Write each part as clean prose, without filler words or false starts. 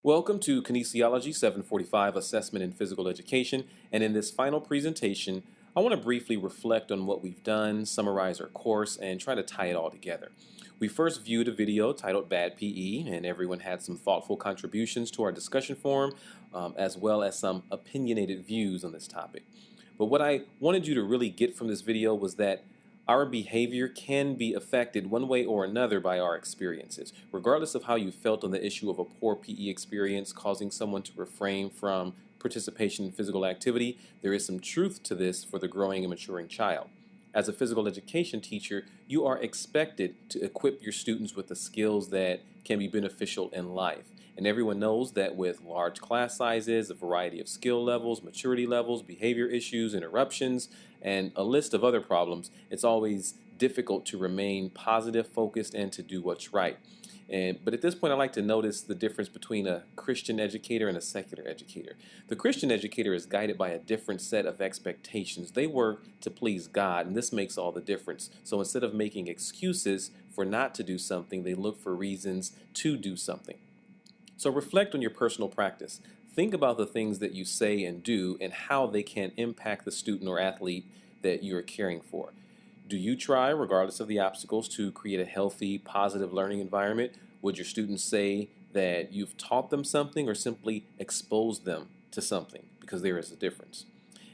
Welcome to Kinesiology 745 Assessment in Physical Education, and in this final presentation, I want to briefly reflect on what we've done, summarize our course, and try to tie it all together. We first viewed a video titled Bad PE, and everyone had some thoughtful contributions to our discussion forum, as well as some opinionated views on this topic. But what I wanted you to really get from this video was that our behavior can be affected one way or another by our experiences. Regardless of how you felt on the issue of a poor PE experience causing someone to refrain from participation in physical activity, there is some truth to this for the growing and maturing child. As a physical education teacher, you are expected to equip your students with the skills that can be beneficial in life. And everyone knows that with large class sizes, a variety of skill levels, maturity levels, behavior issues, interruptions, and a list of other problems, it's always difficult to remain positive, focused, and to do what's right. But at this point, I like to notice the difference between a Christian educator and a secular educator. The Christian educator is guided by a different set of expectations. They work to please God, and this makes all the difference. So instead of making excuses for not to do something, they look for reasons to do something. So reflect on your personal practice. Think about the things that you say and do and how they can impact the student or athlete that you are caring for. Do you try, regardless of the obstacles, to create a healthy, positive learning environment? Would your students say that you've taught them something or simply exposed them to something? Because there is a difference.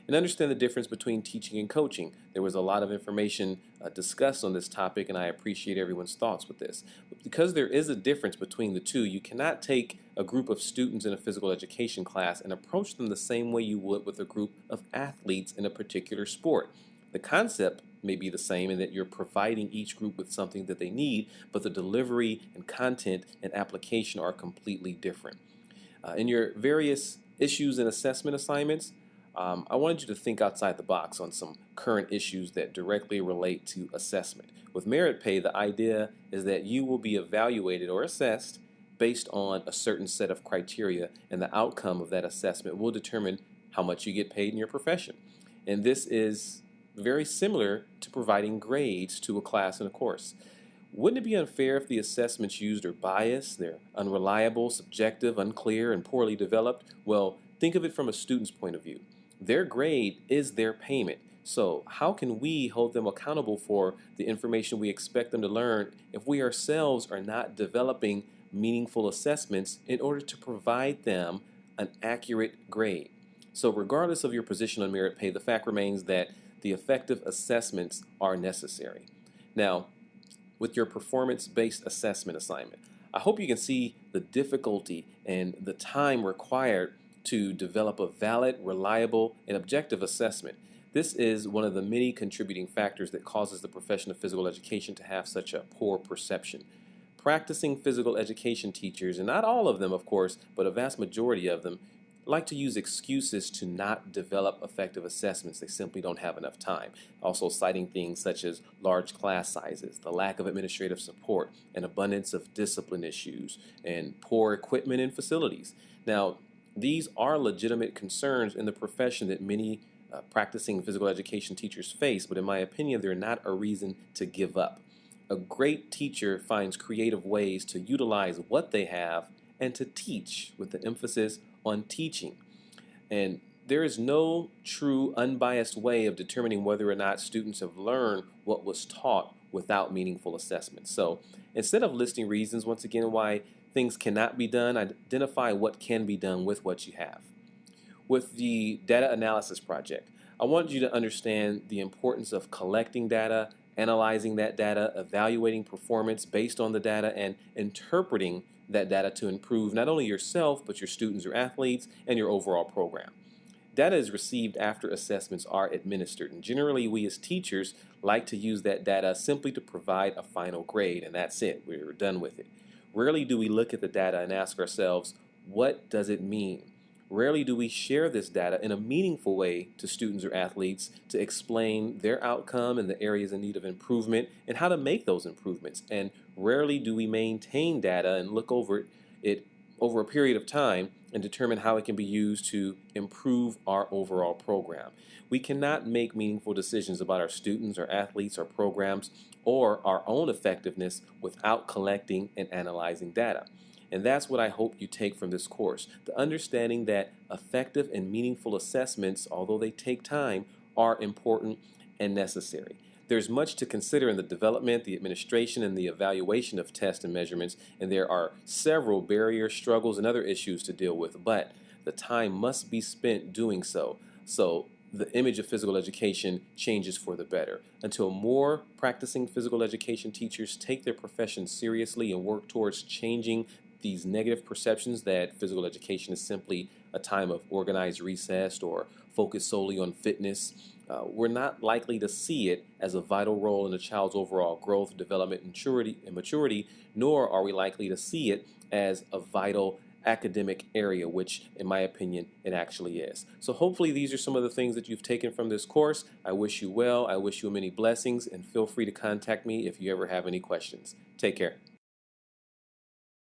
And understand the difference between teaching and coaching. There was a lot of information discussed on this topic, and I appreciate everyone's thoughts with this. But because there is a difference between the two, you cannot take a group of students in a physical education class and approach them the same way you would with a group of athletes in a particular sport. The concept may be the same in that you're providing each group with something that they need, but the delivery and content and application are completely different. In your various issues and assessment assignments, I wanted you to think outside the box on some current issues that directly relate to assessment. With merit pay, the idea is that you will be evaluated or assessed based on a certain set of criteria, and the outcome of that assessment will determine how much you get paid in your profession. And this is very similar to providing grades to a class and a course. Wouldn't it be unfair if the assessments used are biased, they're unreliable, subjective, unclear, and poorly developed? Well, think of it from a student's point of view. Their grade is their payment. So how can we hold them accountable for the information we expect them to learn if we ourselves are not developing meaningful assessments in order to provide them an accurate grade? So regardless of your position on merit pay, the fact remains that the effective assessments are necessary. Now, with your performance-based assessment assignment, I hope you can see the difficulty and the time required to develop a valid, reliable, and objective assessment. This is one of the many contributing factors that causes the profession of physical education to have such a poor perception. Practicing physical education teachers, and not all of them, of course, but a vast majority of them, like to use excuses to not develop effective assessments. They simply don't have enough time. Also citing things such as large class sizes, the lack of administrative support, an abundance of discipline issues, and poor equipment and facilities. Now, these are legitimate concerns in the profession that many practicing physical education teachers face, but in my opinion, they're not a reason to give up. A great teacher finds creative ways to utilize what they have and to teach, with the emphasis on teaching. And there is no true unbiased way of determining whether or not students have learned what was taught without meaningful assessment. So instead of listing reasons, once again, why things cannot be done, identify what can be done with what you have. With the data analysis project, I want you to understand the importance of collecting data, analyzing that data, evaluating performance based on the data, and interpreting that data to improve not only yourself, but your students or athletes and your overall program. Data is received after assessments are administered, and generally we as teachers like to use that data simply to provide a final grade, and that's it. We're done with it. Rarely do we look at the data and ask ourselves, what does it mean? Rarely do we share this data in a meaningful way to students or athletes to explain their outcome and the areas in need of improvement and how to make those improvements. And rarely do we maintain data and look over it over a period of time and determine how it can be used to improve our overall program. We cannot make meaningful decisions about our students, our athletes, our programs, or our own effectiveness without collecting and analyzing data. And that's what I hope you take from this course, the understanding that effective and meaningful assessments, although they take time, are important and necessary. There's much to consider in the development, the administration, and the evaluation of tests and measurements, and there are several barriers, struggles, and other issues to deal with, but the time must be spent doing so. So the image of physical education changes for the better. Until more practicing physical education teachers take their profession seriously and work towards changing these negative perceptions that physical education is simply a time of organized recess or focus solely on fitness, we're not likely to see it as a vital role in a child's overall growth, development, and maturity, nor are we likely to see it as a vital academic area, which in my opinion it actually is. So hopefully these are some of the things that you've taken from this course. I wish you well, I wish you many blessings, and feel free to contact me if you ever have any questions. Take care.